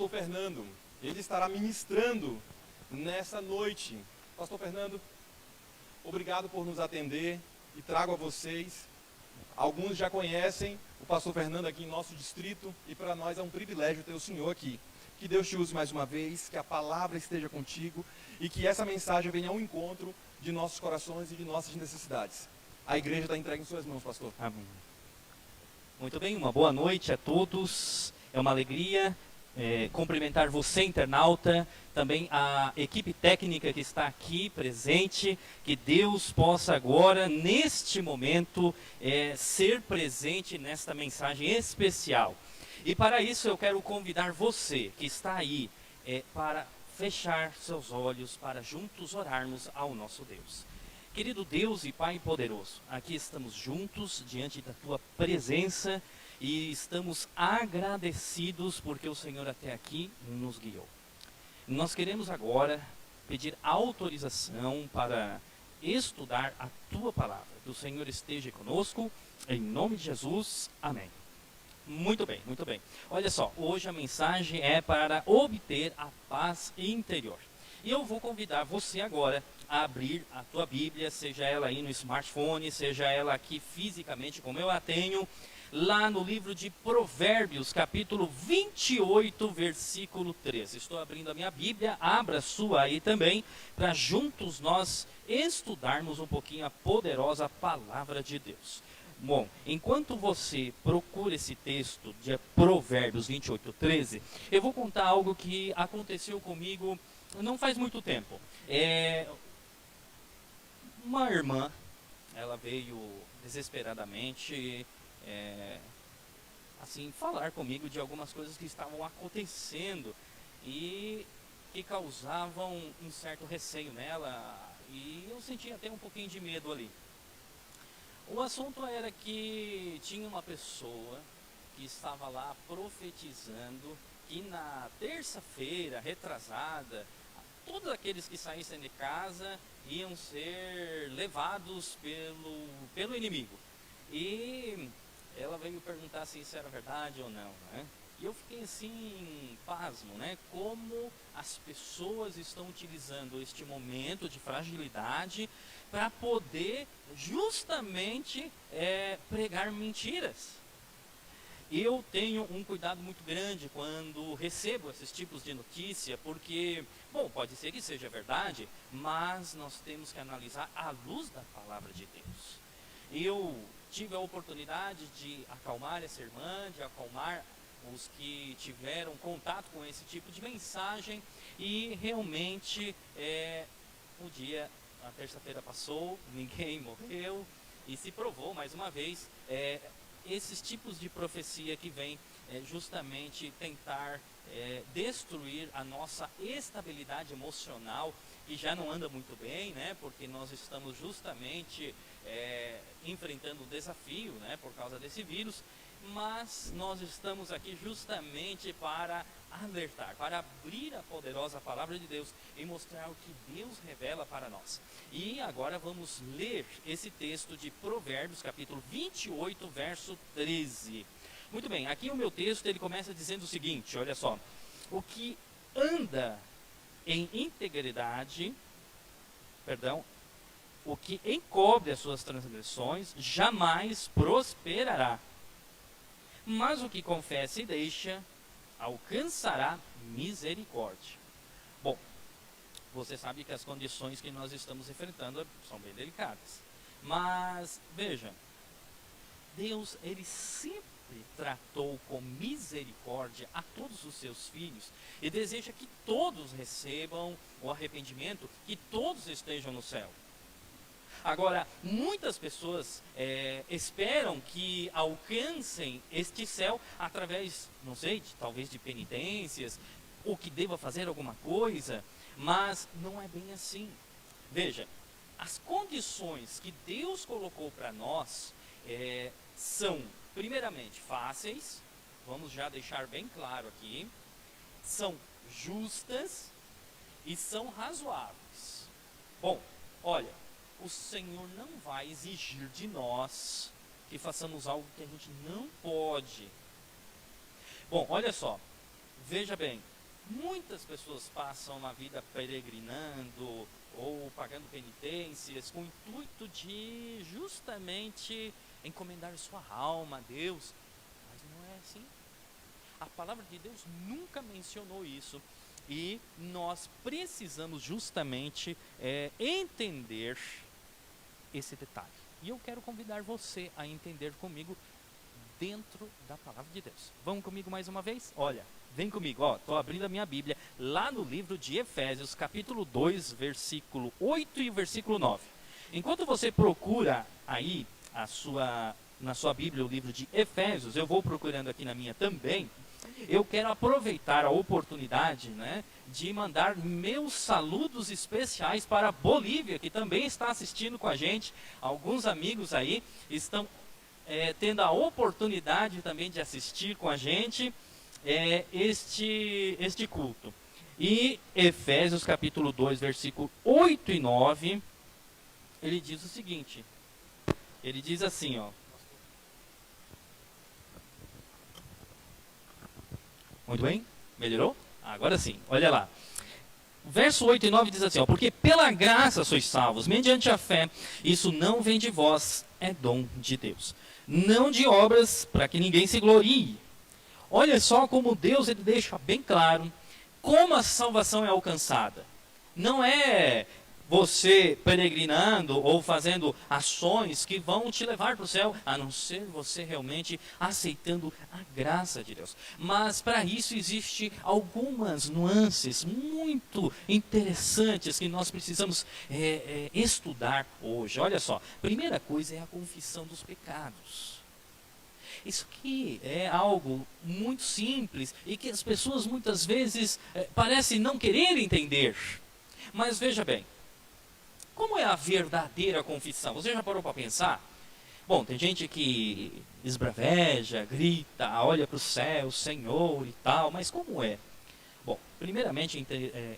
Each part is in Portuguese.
pastor Fernando. Ele estará ministrando nessa noite. Pastor Fernando, obrigado por nos atender e trago a vocês. Alguns já conhecem o pastor Fernando aqui em nosso distrito e para nós é um privilégio ter o senhor aqui. Que Deus te use mais uma vez, que a palavra esteja contigo e que essa mensagem venha ao encontro de nossos corações e de nossas necessidades. A igreja está entregue em suas mãos, pastor. Amém. Muito bem, uma boa noite a todos. É uma alegria cumprimentar você, internauta, também a equipe técnica que está aqui presente. Que Deus possa agora, neste momento, ser presente nesta mensagem especial. E para isso eu quero convidar você que está aí para fechar seus olhos, para juntos orarmos ao nosso Deus. Querido Deus e Pai poderoso, aqui estamos juntos diante da Tua presença e estamos agradecidos porque o Senhor até aqui nos guiou. Nós queremos agora pedir autorização para estudar a Tua palavra. Que o Senhor esteja conosco, em nome de Jesus, amém. Muito bem, muito bem. Olha só, hoje a mensagem é para obter a paz interior. E eu vou convidar você agora a abrir a tua Bíblia, seja ela aí no smartphone, seja ela aqui fisicamente, como eu a tenho, lá no livro de Provérbios, capítulo 28, versículo 13. Estou abrindo a minha Bíblia, abra a sua aí também, para juntos nós estudarmos um pouquinho a poderosa palavra de Deus. Bom, enquanto você procura esse texto de Provérbios 28, 13, eu vou contar algo que aconteceu comigo não faz muito tempo. Uma irmã, ela veio desesperadamente assim, falar comigo de algumas coisas que estavam acontecendo e que causavam um certo receio nela, e eu sentia até um pouquinho de medo ali. O assunto era que tinha uma pessoa que estava lá profetizando que na terça-feira retrasada, todos aqueles que saíssem de casa iam ser levados pelo inimigo. E ela veio me perguntar se isso era verdade ou não, né? E eu fiquei assim, pasmo, né? Como as pessoas estão utilizando este momento de fragilidade para poder justamente pregar mentiras. Eu tenho um cuidado muito grande quando recebo esses tipos de notícia, porque, bom, pode ser que seja verdade, mas nós temos que analisar à luz da palavra de Deus. Eu tive a oportunidade de acalmar essa irmã, de acalmar os que tiveram contato com esse tipo de mensagem, e realmente a terça-feira passou, ninguém morreu, e se provou mais uma vez esses tipos de profecia que vem justamente tentar destruir a nossa estabilidade emocional, que já não anda muito bem, né? Porque nós estamos justamente enfrentando um desafio, né? Por causa desse vírus, mas nós estamos aqui justamente para alertar, para abrir a poderosa palavra de Deus e mostrar o que Deus revela para nós. E agora vamos ler esse texto de Provérbios, capítulo 28, verso 13. Muito bem, aqui o meu texto ele começa dizendo o seguinte, olha só: o que anda em integridade, o que encobre as suas transgressões, jamais prosperará. Mas o que confessa e deixa, alcançará misericórdia. Bom, você sabe que as condições que nós estamos enfrentando são bem delicadas. Mas, veja, Deus, ele sempre tratou com misericórdia a todos os seus filhos e deseja que todos recebam o arrependimento, que todos estejam no céu. Agora, muitas pessoas esperam que alcancem este céu através, não sei, talvez de penitências, ou que deva fazer alguma coisa, mas não é bem assim. Veja, as condições que Deus colocou para nós são, primeiramente, fáceis, vamos já deixar bem claro aqui, são justas e são razoáveis. Bom, olha, o Senhor não vai exigir de nós que façamos algo que a gente não pode. Bom, olha só, veja bem, Muitas pessoas passam uma vida peregrinando ou pagando penitências com o intuito de justamente encomendar sua alma a Deus, mas não é assim. A palavra de Deus nunca mencionou isso e nós precisamos justamente entender esse detalhe. E eu quero convidar você a entender comigo dentro da palavra de Deus. Vamos comigo mais uma vez? Olha, vem comigo, estou abrindo a minha Bíblia lá no livro de Efésios, capítulo 2, versículo 8 e versículo 9. Enquanto você procura aí na sua Bíblia o livro de Efésios, eu vou procurando aqui na minha também. Eu quero aproveitar a oportunidade, né, de mandar meus saludos especiais para a Bolívia, que também está assistindo com a gente. Alguns amigos aí estão tendo a oportunidade também de assistir com a gente este culto. E Efésios capítulo 2, versículo 8 e 9, ele diz o seguinte, ele diz assim, muito bem, melhorou? Agora sim, olha lá. Verso 8 e 9 diz assim, porque pela graça sois salvos, mediante a fé, isso não vem de vós, é dom de Deus. Não de obras, para que ninguém se glorie. Olha só como Deus ele deixa bem claro como a salvação é alcançada. Não é você peregrinando ou fazendo ações que vão te levar para o céu, a não ser você realmente aceitando a graça de Deus. Mas para isso existe algumas nuances muito interessantes que nós precisamos estudar hoje. Olha só, primeira coisa é a confissão dos pecados. Isso aqui é algo muito simples e que as pessoas muitas vezes parecem não querer entender. Mas veja bem, como é a verdadeira confissão? Você já parou para pensar? Bom, tem gente que esbraveja, grita, olha para o céu, Senhor e tal, mas como é? Bom, primeiramente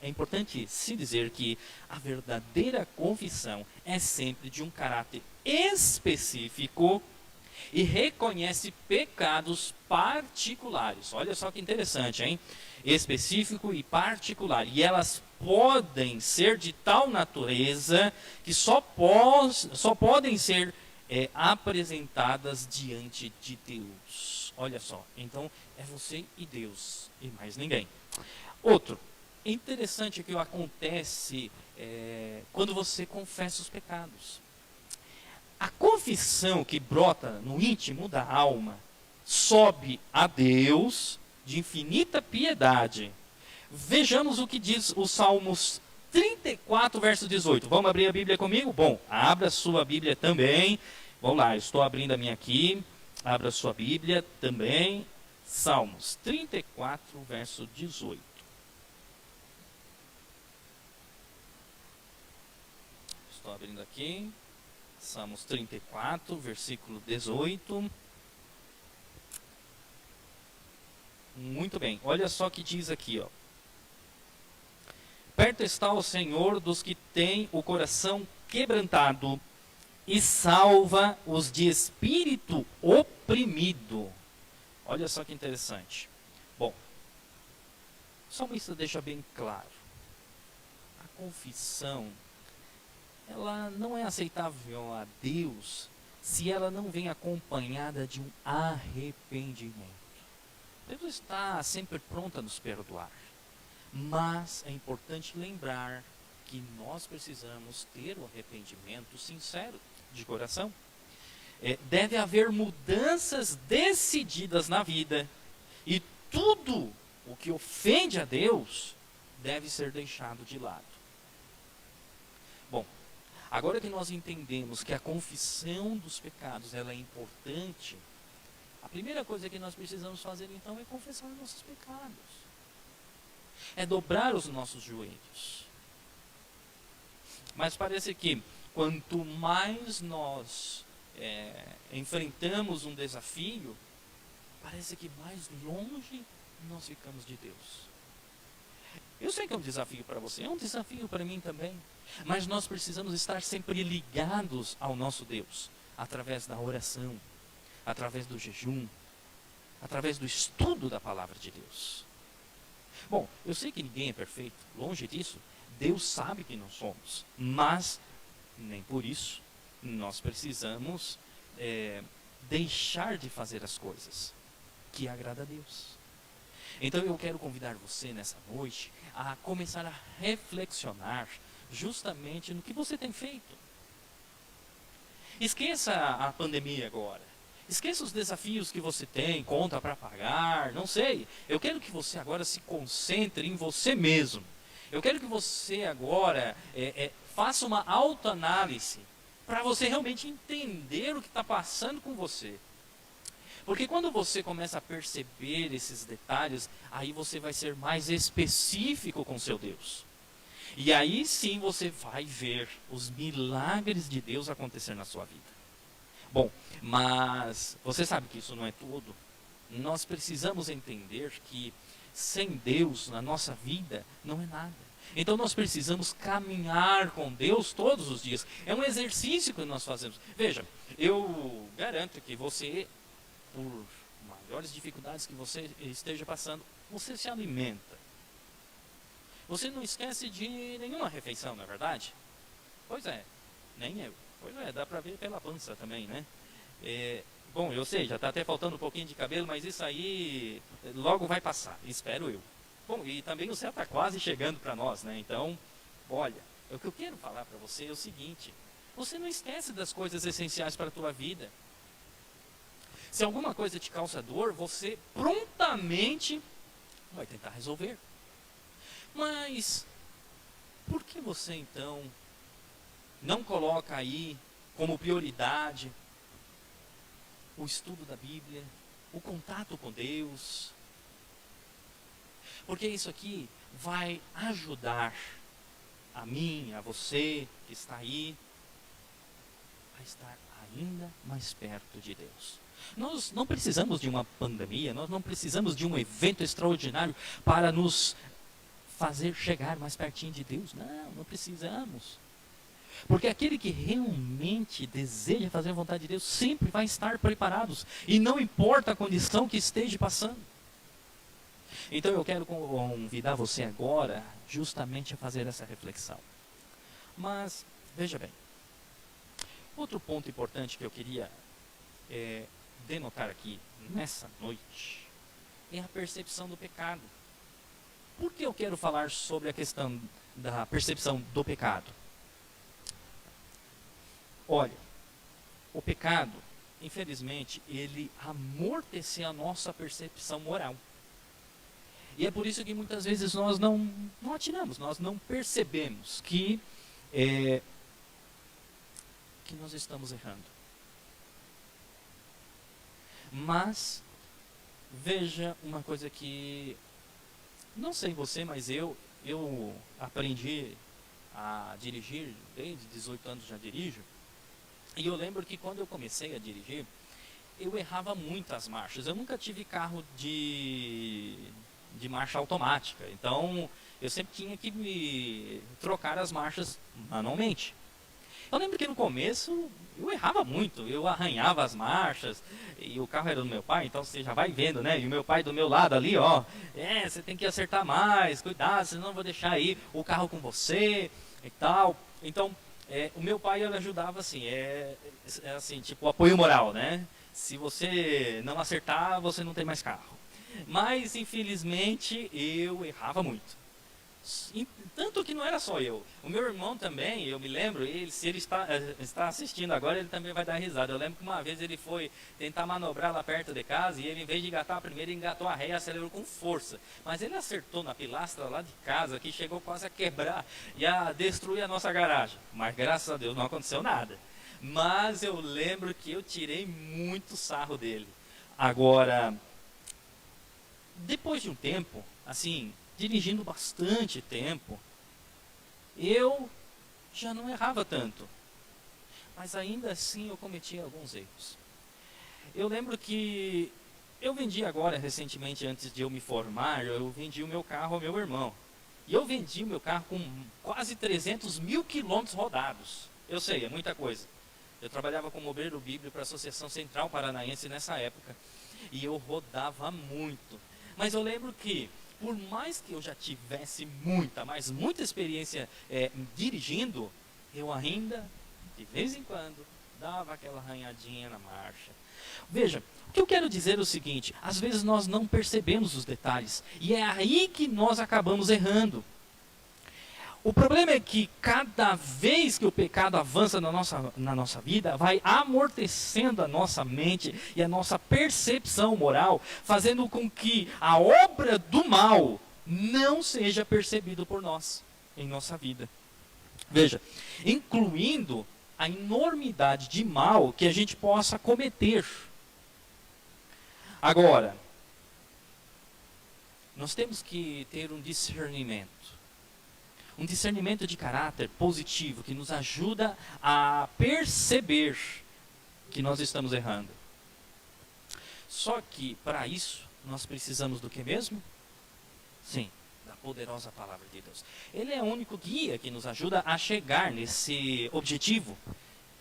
é importante se dizer que a verdadeira confissão é sempre de um caráter específico e reconhece pecados particulares. Olha só que interessante, hein? Específico e particular. E elas podem ser de tal natureza que só podem ser apresentadas diante de Deus. Olha só, então é você e Deus e mais ninguém. Outro, interessante que acontece quando você confessa os pecados. A confissão que brota no íntimo da alma sobe a Deus de infinita piedade. Vejamos o que diz o Salmos 34, verso 18. Vamos abrir a Bíblia comigo? Bom, abra a sua Bíblia também. Vamos lá, estou abrindo a minha aqui. Abra a sua Bíblia também. Salmos 34, verso 18. Estou abrindo aqui. Salmos 34, versículo 18. Muito bem, olha só o que diz aqui, Perto está o Senhor dos que têm o coração quebrantado e salva os de espírito oprimido. Olha só que interessante. Bom, o salmista deixa bem claro. A confissão, ela não é aceitável a Deus se ela não vem acompanhada de um arrependimento. Deus está sempre pronto a nos perdoar. Mas é importante lembrar que nós precisamos ter o arrependimento sincero, de coração. Deve haver mudanças decididas na vida. E tudo o que ofende a Deus deve ser deixado de lado. Bom, agora que nós entendemos que a confissão dos pecados ela é importante, a primeira coisa que nós precisamos fazer então é confessar nossos pecados. É dobrar os nossos joelhos. Mas parece que quanto mais nós enfrentamos um desafio, parece que mais longe nós ficamos de Deus. Eu sei que é um desafio para você, é um desafio para mim também. Mas nós precisamos estar sempre ligados ao nosso Deus, através da oração, através do jejum, através do estudo da palavra de Deus. Bom, eu sei que ninguém é perfeito, longe disso. Deus sabe que não somos, mas nem por isso nós precisamos deixar de fazer as coisas que agrada a Deus. Então eu quero convidar você nessa noite a começar a reflexionar justamente no que você tem feito. Esqueça a pandemia agora. Esqueça os desafios que você tem, conta para pagar, não sei. Eu quero que você agora se concentre em você mesmo. Eu quero que você agora faça uma autoanálise para você realmente entender o que está passando com você. Porque quando você começa a perceber esses detalhes, aí você vai ser mais específico com seu Deus. E aí sim você vai ver os milagres de Deus acontecer na sua vida. Bom, mas você sabe que isso não é tudo. Nós precisamos entender que sem Deus na nossa vida não é nada. Então nós precisamos caminhar com Deus todos os dias. É um exercício que nós fazemos. Veja, eu garanto que você, por maiores dificuldades que você esteja passando, você se alimenta. Você não esquece de nenhuma refeição, não é verdade? Pois é, nem eu. Pois é, dá para ver pela pança também, né? Bom, eu sei, já está até faltando um pouquinho de cabelo, mas isso aí logo vai passar, espero eu. Bom, e também o céu está quase chegando para nós, né? Então, olha, o que eu quero falar para você é o seguinte: você não esquece das coisas essenciais para a tua vida. Se alguma coisa te causa dor, você prontamente vai tentar resolver. Mas, por que você então não coloca aí como prioridade o estudo da Bíblia, o contato com Deus? Porque isso aqui vai ajudar a mim, a você que está aí, a estar ainda mais perto de Deus. Nós não precisamos de uma pandemia, nós não precisamos de um evento extraordinário para nos fazer chegar mais pertinho de Deus. Não precisamos. Porque aquele que realmente deseja fazer a vontade de Deus sempre vai estar preparado. E não importa a condição que esteja passando. Então eu quero convidar você agora justamente a fazer essa reflexão. Mas, veja bem. Outro ponto importante que eu queria denotar aqui nessa noite é a percepção do pecado. Por que eu quero falar sobre a questão da percepção do pecado? Olha, o pecado, infelizmente, ele amortece a nossa percepção moral. E é por isso que muitas vezes nós não atinamos, nós não percebemos que nós estamos errando. Mas, veja uma coisa que, não sei você, mas eu aprendi a dirigir, desde 18 anos já dirijo. E eu lembro que quando eu comecei a dirigir, eu errava muito as marchas. Eu nunca tive carro de marcha automática. Então, eu sempre tinha que me trocar as marchas manualmente. Eu lembro que no começo eu errava muito, eu arranhava as marchas, e o carro era do meu pai, então você já vai vendo, né? E o meu pai do meu lado ali, ó, você tem que acertar mais, cuidado, senão eu vou deixar aí o carro com você e tal. Então, o meu pai, ele ajudava assim, assim, tipo apoio moral, né? Se você não acertar, você não tem mais carro. Mas, infelizmente, eu errava muito. Tanto que não era só eu. O meu irmão também, eu me lembro, se ele está assistindo agora, ele também vai dar risada. Eu lembro que uma vez ele foi tentar manobrar lá perto de casa e ele, em vez de engatar a primeira, engatou a ré e acelerou com força. Mas ele acertou na pilastra lá de casa, que chegou quase a quebrar e a destruir a nossa garagem. Mas graças a Deus não aconteceu nada. Mas eu lembro que eu tirei muito sarro dele. Agora, depois de um tempo, assim, dirigindo bastante tempo, eu já não errava tanto. Mas ainda assim eu cometia alguns erros. Eu lembro que eu vendi agora, recentemente, antes de eu me formar, eu vendi o meu carro ao meu irmão. E eu vendi o meu carro com quase 300 mil quilômetros rodados. Eu sei, é muita coisa. Eu trabalhava como obreiro bíblico para a Associação Central Paranaense nessa época. E eu rodava muito. Mas eu lembro que por mais que eu já tivesse muita, mas muita experiência dirigindo, eu ainda, de vez em quando, dava aquela arranhadinha na marcha. Veja, o que eu quero dizer é o seguinte, às vezes nós não percebemos os detalhes, e é aí que nós acabamos errando. O problema é que cada vez que o pecado avança na nossa vida, vai amortecendo a nossa mente e a nossa percepção moral, fazendo com que a obra do mal não seja percebida por nós em nossa vida. Veja, incluindo a enormidade de mal que a gente possa cometer. Agora, nós temos que ter um discernimento de caráter positivo, que nos ajuda a perceber que nós estamos errando. Só que, para isso, nós precisamos do que mesmo? Sim, da poderosa palavra de Deus. Ele é o único guia que nos ajuda a chegar nesse objetivo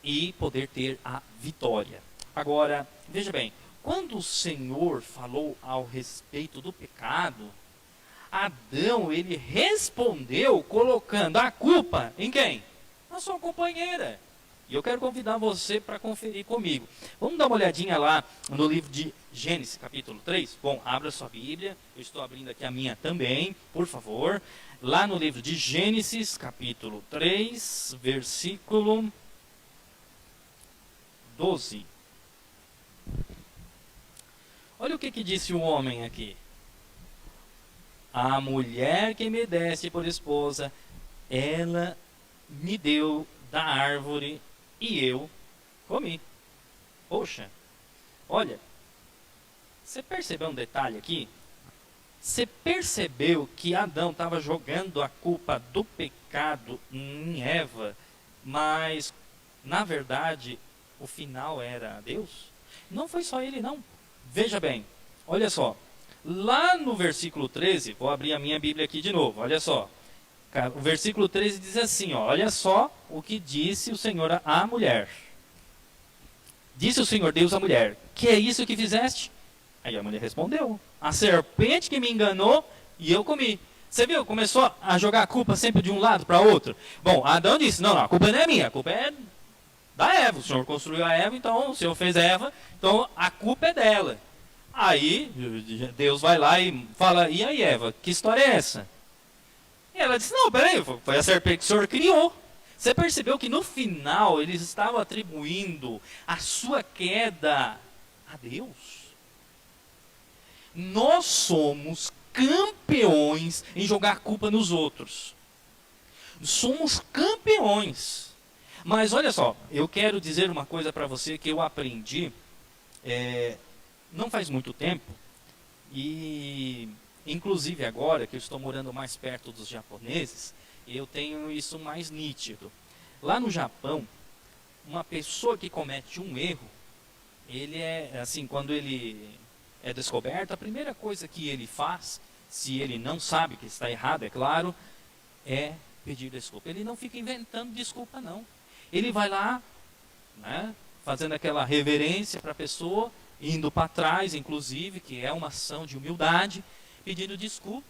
e poder ter a vitória. Agora, veja bem, quando o Senhor falou ao respeito do pecado, Adão, ele respondeu colocando a culpa em quem? Na sua companheira. E eu quero convidar você para conferir comigo. Vamos dar uma olhadinha lá no livro de Gênesis, capítulo 3. Bom, abra sua Bíblia. Eu estou abrindo aqui a minha também, por favor. Lá no livro de Gênesis, capítulo 3, versículo 12. Olha o que disse o homem aqui. A mulher que me deste por esposa, ela me deu da árvore e eu comi. Poxa, olha, você percebeu um detalhe aqui? Você percebeu que Adão estava jogando a culpa do pecado em Eva, mas, na verdade, o final era Deus? Não foi só ele, não. Veja bem, olha só. Lá no versículo 13, vou abrir a minha Bíblia aqui de novo, olha só. O versículo 13 diz assim, ó, olha só o que disse o Senhor à mulher. Disse o Senhor Deus à mulher, que é isso que fizeste? Aí a mulher respondeu, a serpente que me enganou e eu comi. Você viu, começou a jogar a culpa sempre de um lado para outro. Bom, Adão disse, não, a culpa não é minha, a culpa é da Eva. O Senhor construiu a Eva, então o Senhor fez a Eva, então a culpa é dela. Aí, Deus vai lá e fala, e aí Eva, que história é essa? E ela disse, não, peraí, foi a serpente que o Senhor criou. Você percebeu que no final eles estavam atribuindo a sua queda a Deus? Nós somos campeões em jogar a culpa nos outros. Somos campeões. Mas olha só, eu quero dizer uma coisa para você que eu aprendi não faz muito tempo, e inclusive agora que eu estou morando mais perto dos japoneses, eu tenho isso mais nítido. Lá no Japão, uma pessoa que comete um erro, ele é assim, quando ele é descoberto, a primeira coisa que ele faz, se ele não sabe que está errado, é claro, é pedir desculpa. Ele não fica inventando desculpa, não. Ele vai lá, né, fazendo aquela reverência para a pessoa, indo para trás, inclusive, que é uma ação de humildade, pedindo desculpa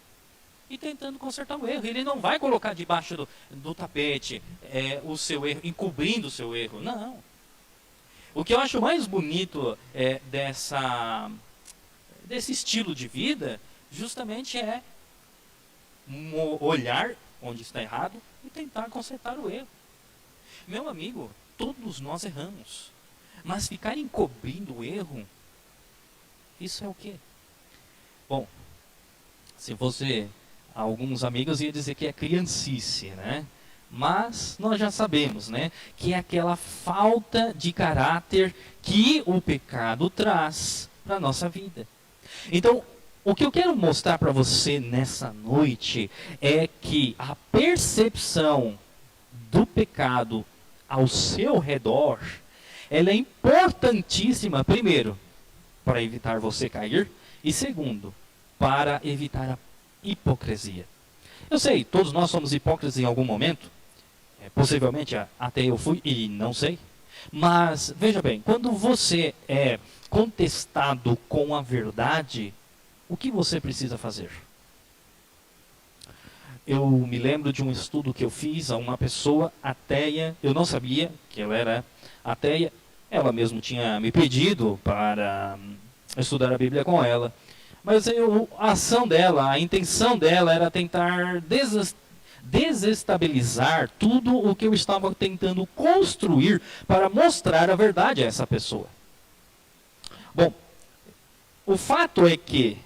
e tentando consertar o erro. Ele não vai colocar debaixo do tapete o seu erro, encobrindo o seu erro. Não. O que eu acho mais bonito desse estilo de vida, justamente é olhar onde está errado e tentar consertar o erro. Meu amigo, todos nós erramos. Mas ficar encobrindo o erro, isso é o quê? Bom, se fosse alguns amigos iam dizer que é criancice, né? Mas nós já sabemos, né? Que é aquela falta de caráter que o pecado traz para a nossa vida. Então, o que eu quero mostrar para você nessa noite é que a percepção do pecado ao seu redor, ela é importantíssima, primeiro, para evitar você cair, e segundo, para evitar a hipocrisia. Eu sei, todos nós somos hipócritas em algum momento, possivelmente até eu fui e não sei, mas veja bem, quando você é contestado com a verdade, o que você precisa fazer? eu me lembro de um estudo que eu fiz a uma pessoa ateia. Eu não sabia que ela era ateia. Ela mesmo tinha me pedido para estudar a Bíblia com ela. Mas a ação dela, a intenção dela era tentar desestabilizar tudo o que eu estava tentando construir para mostrar a verdade a essa pessoa. Bom, o fato é que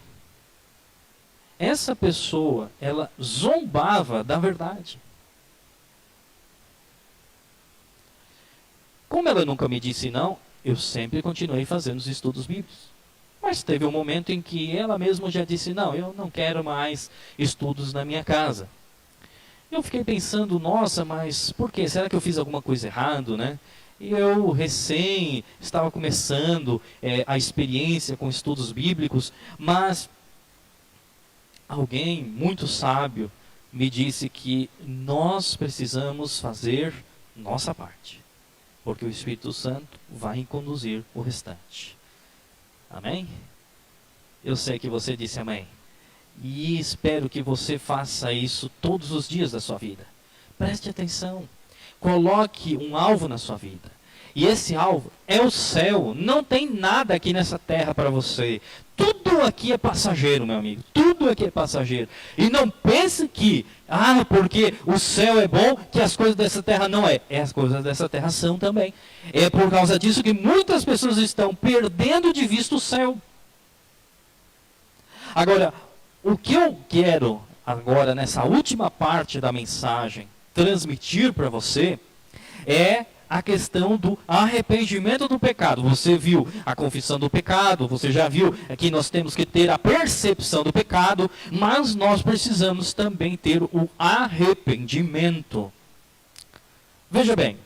essa pessoa, ela zombava da verdade. Como ela nunca me disse não, eu sempre continuei fazendo os estudos bíblicos. Mas teve um momento em que ela mesma já disse, não, eu não quero mais estudos na minha casa. Eu fiquei pensando, nossa, mas por quê? Será que eu fiz alguma coisa errada, né? E eu recém estava começando a experiência com estudos bíblicos, mas alguém muito sábio me disse que nós precisamos fazer nossa parte, porque o Espírito Santo vai conduzir o restante. Amém? Eu sei que você disse amém. E espero que você faça isso todos os dias da sua vida. Preste atenção. Coloque um alvo na sua vida. E esse alvo é o céu. Não tem nada aqui nessa terra para você. Tudo aqui é passageiro, meu amigo. Tudo aqui é passageiro. E não pense que, porque o céu é bom, que as coisas dessa terra não é. As coisas dessa terra são também. É por causa disso que muitas pessoas estão perdendo de vista o céu. Agora, o que eu quero agora, nessa última parte da mensagem, transmitir para você, é a questão do arrependimento do pecado. Você viu a confissão do pecado, você já viu que nós temos que ter a percepção do pecado, mas nós precisamos também ter o arrependimento. Veja bem,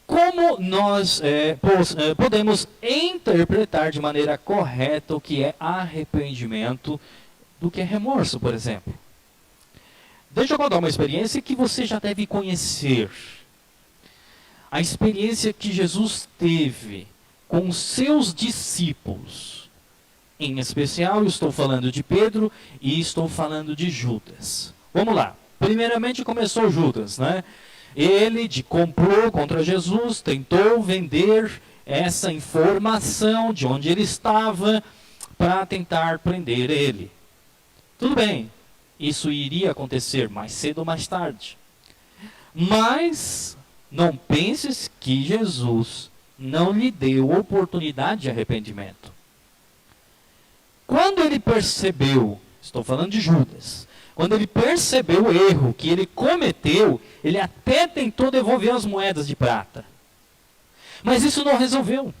como nós podemos interpretar de maneira correta o que é arrependimento do que é remorso, por exemplo? Deixa eu contar uma experiência que você já deve conhecer. A experiência que Jesus teve com os seus discípulos. Em especial, eu estou falando de Pedro e estou falando de Judas. Vamos lá. Primeiramente começou Judas, né? Ele comprou contra Jesus, tentou vender essa informação de onde ele estava para tentar prender ele. Tudo bem, isso iria acontecer mais cedo ou mais tarde. Mas não penses que Jesus não lhe deu oportunidade de arrependimento. Quando ele percebeu, estou falando de Judas, quando ele percebeu o erro que ele cometeu, ele até tentou devolver as moedas de prata. Mas isso não resolveu.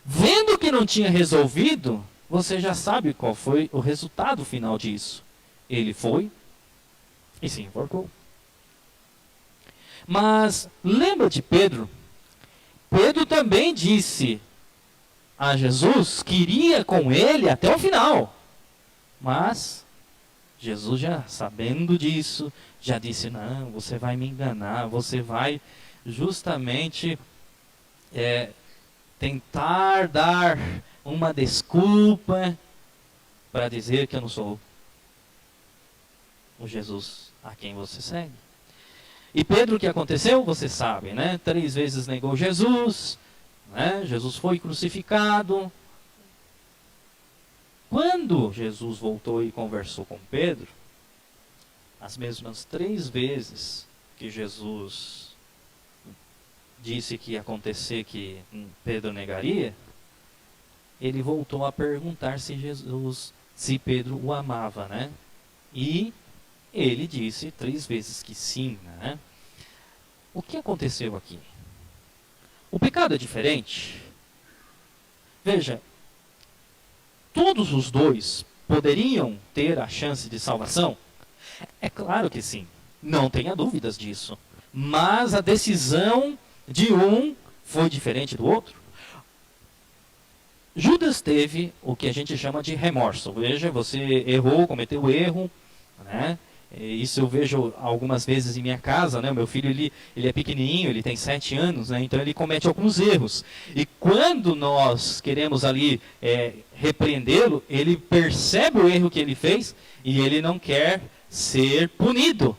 Vendo que não tinha resolvido, você já sabe qual foi o resultado final disso. Ele foi e se enforcou. Mas lembra de Pedro? Pedro também disse a Jesus que iria com ele até o final. Mas Jesus, já sabendo disso, já disse, não, você vai me enganar, você vai justamente tentar dar uma desculpa para dizer que eu não sou o Jesus a quem você segue. E Pedro, o que aconteceu? Você sabe, né? 3 vezes negou Jesus, né? Jesus foi crucificado. Quando Jesus voltou e conversou com Pedro, as mesmas 3 vezes que Jesus disse que ia acontecer, que Pedro negaria, ele voltou a perguntar se Pedro o amava, né? E ele disse 3 vezes que sim, né? O que aconteceu aqui? O pecado é diferente. Veja, todos os dois poderiam ter a chance de salvação? É claro que sim, não tenha dúvidas disso. Mas a decisão de um foi diferente do outro. Judas teve o que a gente chama de remorso. Veja, você errou, cometeu erro, né? Isso eu vejo algumas vezes em minha casa, né? O meu filho, ele é pequenininho, ele tem 7 anos, né? Então ele comete alguns erros. E quando nós queremos ali repreendê-lo, ele percebe o erro que ele fez e ele não quer ser punido.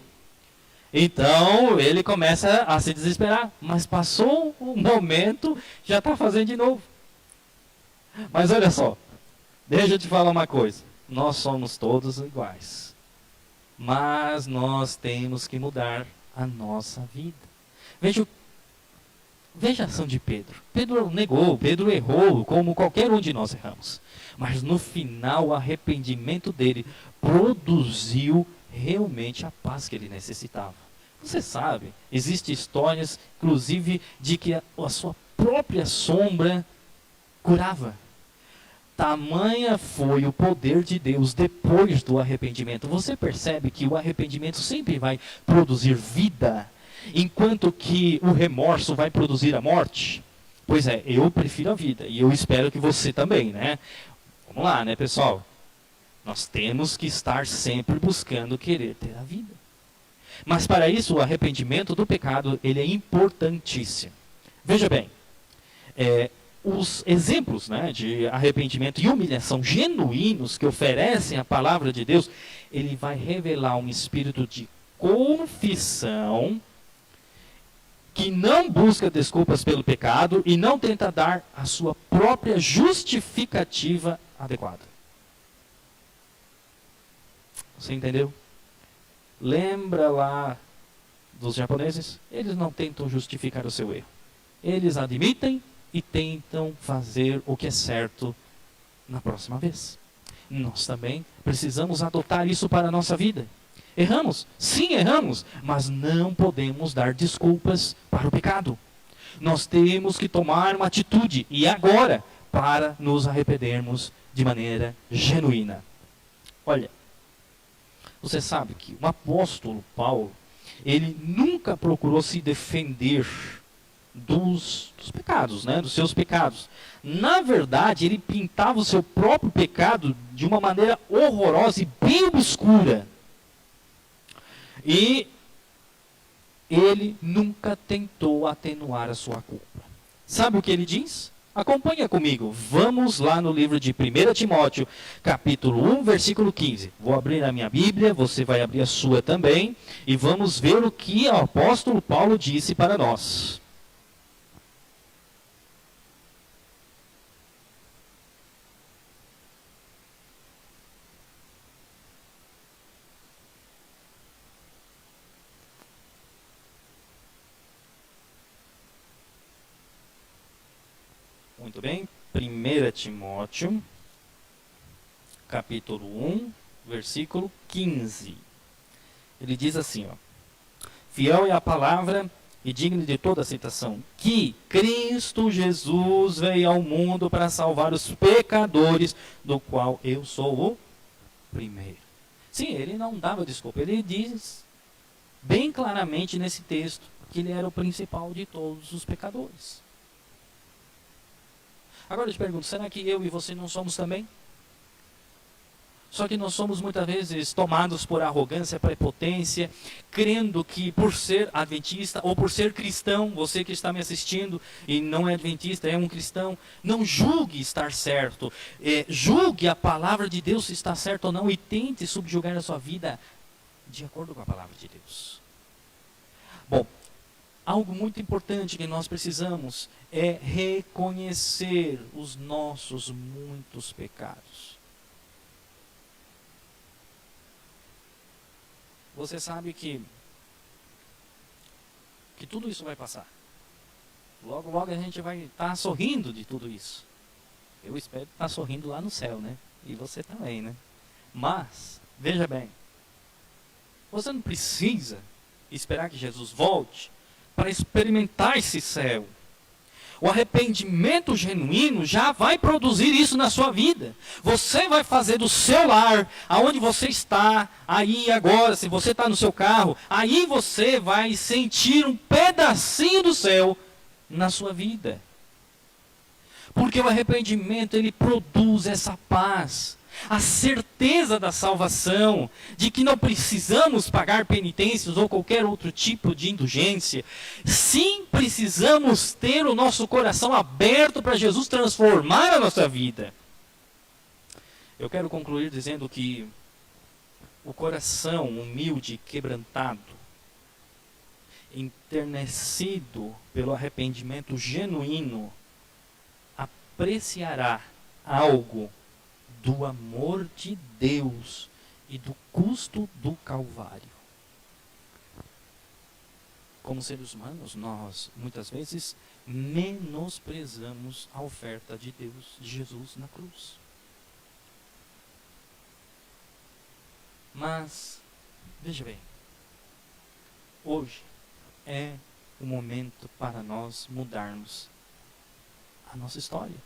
Então ele começa a se desesperar. Mas passou um momento, já está fazendo de novo. Mas olha só, deixa eu te falar uma coisa. Nós somos todos iguais. Mas nós temos que mudar a nossa vida. Veja a ação de Pedro. Pedro negou, Pedro errou, como qualquer um de nós erramos. Mas no final, o arrependimento dele produziu realmente a paz que ele necessitava. Você sabe, existem histórias, inclusive, de que a sua própria sombra curava. Tamanha foi o poder de Deus depois do arrependimento. Você percebe que o arrependimento sempre vai produzir vida, enquanto que o remorso vai produzir a morte? Pois é, eu prefiro a vida, e eu espero que você também, né? Vamos lá, né, pessoal? Nós temos que estar sempre buscando querer ter a vida. Mas para isso, o arrependimento do pecado, ele é importantíssimo. Veja bem, os exemplos, né, de arrependimento e humilhação genuínos que oferecem a palavra de Deus, ele vai revelar um espírito de confissão que não busca desculpas pelo pecado e não tenta dar a sua própria justificativa adequada. Você entendeu? Lembra lá dos japoneses? Eles não tentam justificar o seu erro. Eles admitem e tentam fazer o que é certo na próxima vez. Nós também precisamos adotar isso para a nossa vida. Erramos? Sim, erramos, mas não podemos dar desculpas para o pecado. Nós temos que tomar uma atitude, e agora, para nos arrependermos de maneira genuína. Olha, você sabe que o apóstolo Paulo, ele nunca procurou se defender dos pecados, né? Dos seus pecados. Na verdade, ele pintava o seu próprio pecado de uma maneira horrorosa e bem obscura. E ele nunca tentou atenuar a sua culpa. Sabe o que ele diz? Acompanha comigo. Vamos lá no livro de 1 Timóteo, capítulo 1, versículo 15. Vou abrir a minha Bíblia, você vai abrir a sua também, e vamos ver o que o apóstolo Paulo disse para nós. Muito bem, 1 Timóteo, capítulo 1, versículo 15. Ele diz assim, ó: fiel é a palavra e digno de toda aceitação, que Cristo Jesus veio ao mundo para salvar os pecadores, do qual eu sou o primeiro. Sim, ele não dava desculpa, ele diz bem claramente nesse texto que ele era o principal de todos os pecadores. Agora eu te pergunto, será que eu e você não somos também? Só que nós somos muitas vezes tomados por arrogância, prepotência, crendo que por ser adventista ou por ser cristão, você que está me assistindo e não é adventista, é um cristão, não julgue estar certo. Julgue a palavra de Deus se está certo ou não e tente subjugar a sua vida de acordo com a palavra de Deus. Bom, algo muito importante que nós precisamos é reconhecer os nossos muitos pecados. Você sabe que tudo isso vai passar. Logo, logo a gente vai estar sorrindo de tudo isso. Eu espero estar sorrindo lá no céu, né? E você também, né? Mas, veja bem, você não precisa esperar que Jesus volte para experimentar esse céu. O arrependimento genuíno já vai produzir isso na sua vida. Você vai fazer do seu lar, aonde você está, aí agora, se você está no seu carro, aí você vai sentir um pedacinho do céu na sua vida. Porque o arrependimento, ele produz essa paz. a certeza da salvação, de que não precisamos pagar penitências ou qualquer outro tipo de indulgência. Sim, precisamos ter o nosso coração aberto para Jesus transformar a nossa vida. Eu quero concluir dizendo que o coração humilde, quebrantado, enternecido pelo arrependimento genuíno, apreciará algo do amor de Deus e do custo do Calvário. Como seres humanos, nós muitas vezes menosprezamos a oferta de Deus, de Jesus na cruz. Mas, veja bem, hoje é o momento para nós mudarmos a nossa história.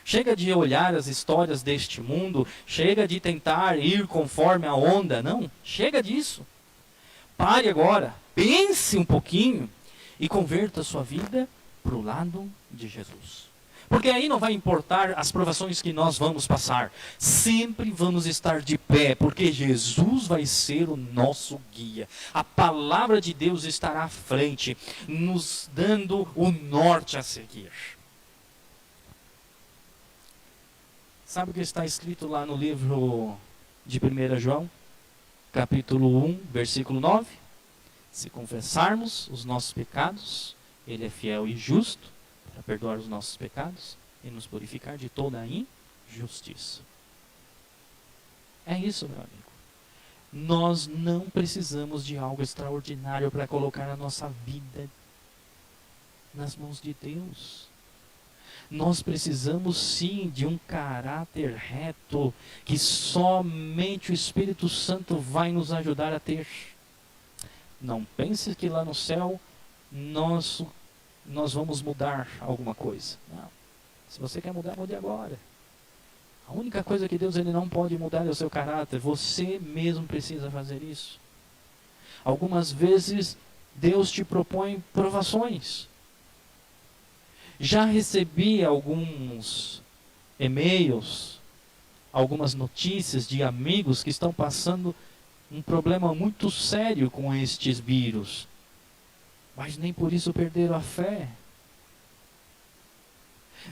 Chega de olhar as histórias deste mundo, chega de tentar ir conforme a onda, não, chega disso. Pare agora, pense um pouquinho e converta a sua vida para o lado de Jesus. Porque aí não vai importar as provações que nós vamos passar. Sempre vamos estar de pé, porque Jesus vai ser o nosso guia. A palavra de Deus estará à frente, nos dando o norte a seguir. Sabe o que está escrito lá no livro de 1 João? Capítulo 1, versículo 9. Se confessarmos os nossos pecados, Ele é fiel e justo para perdoar os nossos pecados e nos purificar de toda a injustiça. É isso, meu amigo. Nós não precisamos de algo extraordinário para colocar a nossa vida nas mãos de Deus. Nós precisamos sim de um caráter reto que somente o Espírito Santo vai nos ajudar a ter. Não pense que lá no céu nós vamos mudar alguma coisa. Não. Se você quer mudar, mude agora. A única coisa que Deus ele não pode mudar é o seu caráter. Você mesmo precisa fazer isso. Algumas vezes Deus te propõe provações. Já recebi alguns e-mails, algumas notícias de amigos que estão passando um problema muito sério com estes vírus. Mas nem por isso perderam a fé.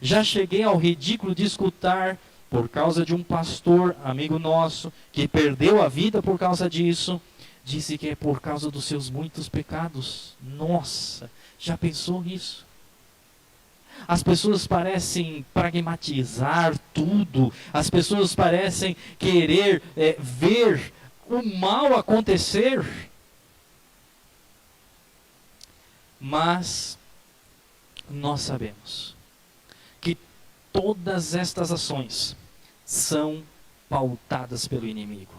Já cheguei ao ridículo de escutar, por causa de um pastor, amigo nosso, que perdeu a vida por causa disso, disse que é por causa dos seus muitos pecados. Nossa, já pensou nisso? As pessoas parecem pragmatizar tudo. As pessoas parecem querer ver o mal acontecer. Mas nós sabemos que todas estas ações são pautadas pelo inimigo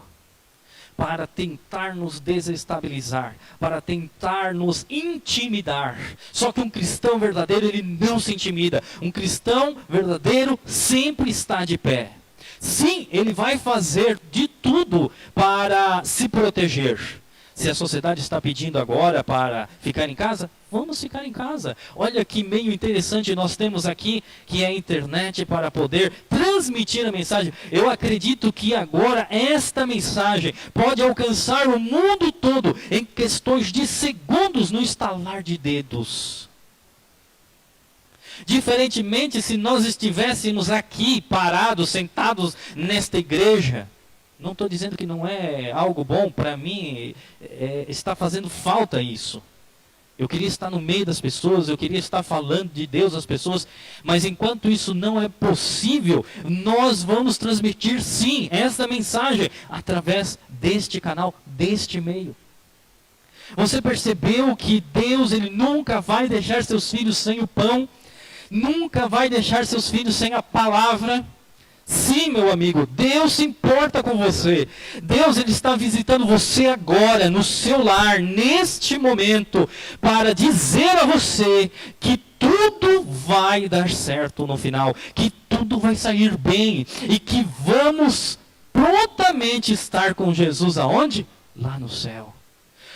para tentar nos desestabilizar, para tentar nos intimidar. Só que um cristão verdadeiro, ele não se intimida. Um cristão verdadeiro sempre está de pé. Sim, ele vai fazer de tudo para se proteger. Se a sociedade está pedindo agora para ficar em casa, vamos ficar em casa. Olha que meio interessante nós temos aqui, que é a internet, para poder transmitir a mensagem. Eu acredito que agora esta mensagem pode alcançar o mundo todo em questões de segundos, no estalar de dedos. Diferentemente, se nós estivéssemos aqui parados, sentados nesta igreja, não estou dizendo que não é algo bom, para mim está fazendo falta isso. Eu queria estar no meio das pessoas, eu queria estar falando de Deus às pessoas, mas enquanto isso não é possível, nós vamos transmitir sim essa mensagem através deste canal, deste meio. Você percebeu que Deus ele nunca vai deixar seus filhos sem o pão, nunca vai deixar seus filhos sem a palavra? Sim, meu amigo, Deus se importa com você. Deus ele está visitando você agora, no seu lar, neste momento, para dizer a você que tudo vai dar certo no final, que tudo vai sair bem e que vamos prontamente estar com Jesus aonde? Lá no céu.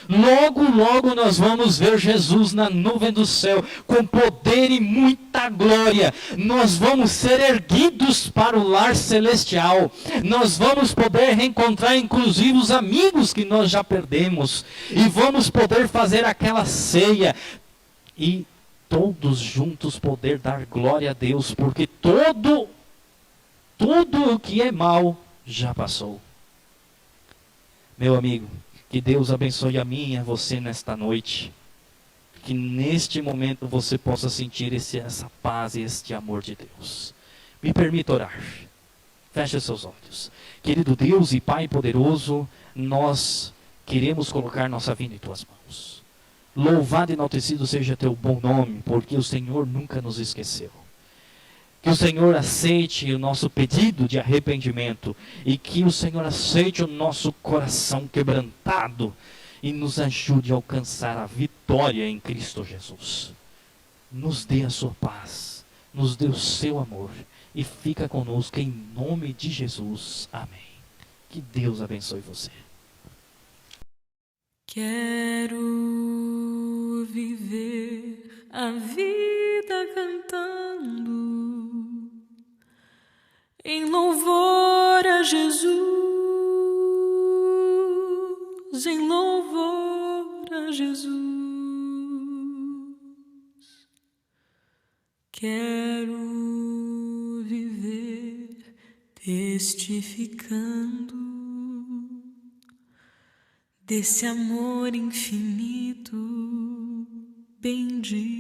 Logo, logo nós vamos ver Jesus na nuvem do céu, com poder e muita glória. Nós vamos ser erguidos para o lar celestial. Nós vamos poder reencontrar inclusive os amigos que nós já perdemos. E vamos poder fazer aquela ceia. E todos juntos poder dar glória a Deus, porque tudo o que é mal já passou. Meu amigo, que Deus abençoe a mim e a você nesta noite. Que neste momento você possa sentir essa paz e este amor de Deus. Me permita orar. Feche seus olhos. Querido Deus e Pai poderoso, nós queremos colocar nossa vida em Tuas mãos. Louvado e enaltecido seja Teu bom nome, porque o Senhor nunca nos esqueceu. Que o Senhor aceite o nosso pedido de arrependimento e que o Senhor aceite o nosso coração quebrantado e nos ajude a alcançar a vitória em Cristo Jesus. Nos dê a sua paz, nos dê o seu amor e fica conosco em nome de Jesus. Amém. Que Deus abençoe você. Quero viver a vida cantando em louvor a Jesus, em louvor a Jesus. Quero viver testificando desse amor infinito, bendito.